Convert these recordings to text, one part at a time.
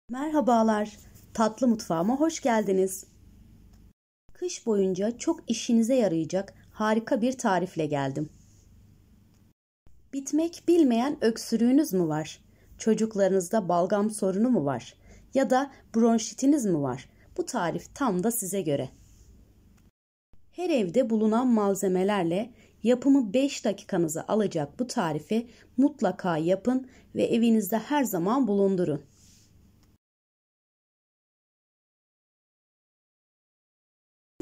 Merhabalar, tatlı mutfağıma hoş geldiniz. Kış boyunca çok işinize yarayacak harika bir tarifle geldim. Bitmek bilmeyen öksürüğünüz mü var? Çocuklarınızda balgam sorunu mu var? Ya da bronşitiniz mi var? Bu tarif tam da size göre. Her evde bulunan malzemelerle yapımı 5 dakikanızı alacak bu tarifi mutlaka yapın ve evinizde her zaman bulundurun.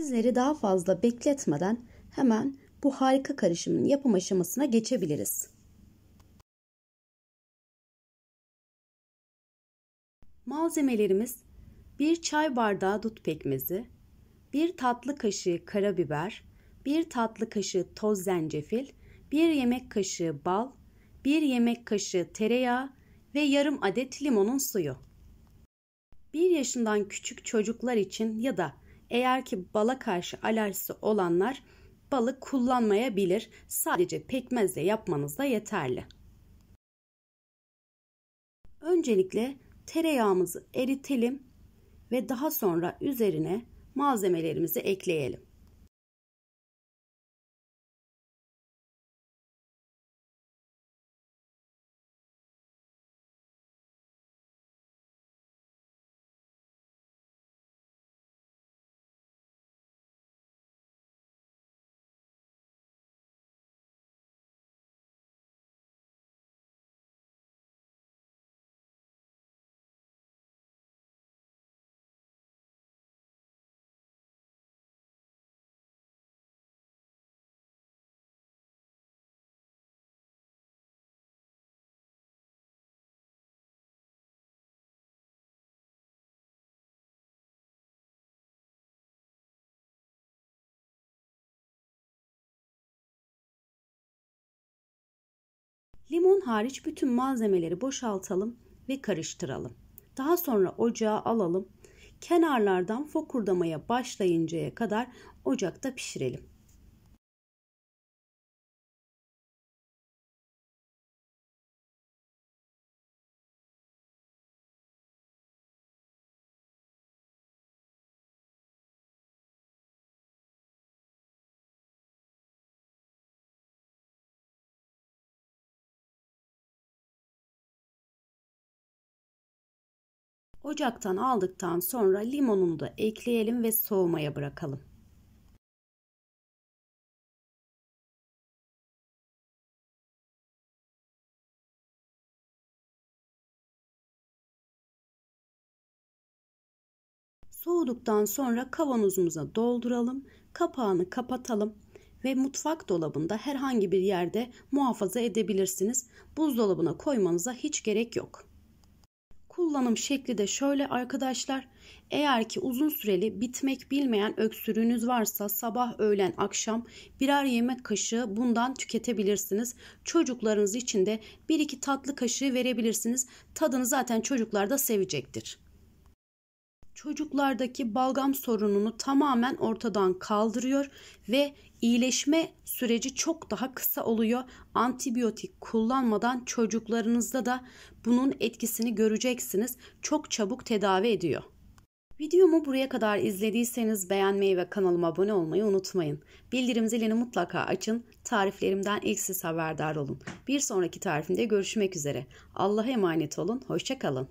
Sizleri daha fazla bekletmeden hemen bu harika karışımın yapım aşamasına geçebiliriz. Malzemelerimiz 1 çay bardağı dut pekmezi, 1 tatlı kaşığı karabiber, 1 tatlı kaşığı toz zencefil, 1 yemek kaşığı bal, 1 yemek kaşığı tereyağı ve yarım adet limonun suyu. 1 yaşından küçük çocuklar için ya da eğer ki bala karşı alerjisi olanlar balı kullanmayabilir. Sadece pekmezle yapmanız da yeterli. Öncelikle tereyağımızı eritelim ve daha sonra üzerine malzemelerimizi ekleyelim. Limon hariç bütün malzemeleri boşaltalım ve karıştıralım. Daha sonra ocağa alalım. Kenarlardan fokurdamaya başlayıncaya kadar ocakta pişirelim. Ocaktan aldıktan sonra limonunu da ekleyelim ve soğumaya bırakalım. Soğuduktan sonra kavanozumuza dolduralım, kapağını kapatalım ve mutfak dolabında herhangi bir yerde muhafaza edebilirsiniz. Buzdolabına koymanıza hiç gerek yok. Kullanım şekli de şöyle arkadaşlar. Eğer ki uzun süreli bitmek bilmeyen öksürüğünüz varsa sabah, öğlen, akşam birer yemek kaşığı bundan tüketebilirsiniz. Çocuklarınız için de 1-2 tatlı kaşığı verebilirsiniz. Tadını zaten çocuklar da sevecektir. Çocuklardaki balgam sorununu tamamen ortadan kaldırıyor ve iyileşme süreci çok daha kısa oluyor. Antibiyotik kullanmadan çocuklarınızda da bunun etkisini göreceksiniz. Çok çabuk tedavi ediyor. Videomu buraya kadar izlediyseniz beğenmeyi ve kanalıma abone olmayı unutmayın. Bildirim zilini mutlaka açın. Tariflerimden ilk siz haberdar olun. Bir sonraki tarifimde görüşmek üzere. Allah'a emanet olun. Hoşça kalın.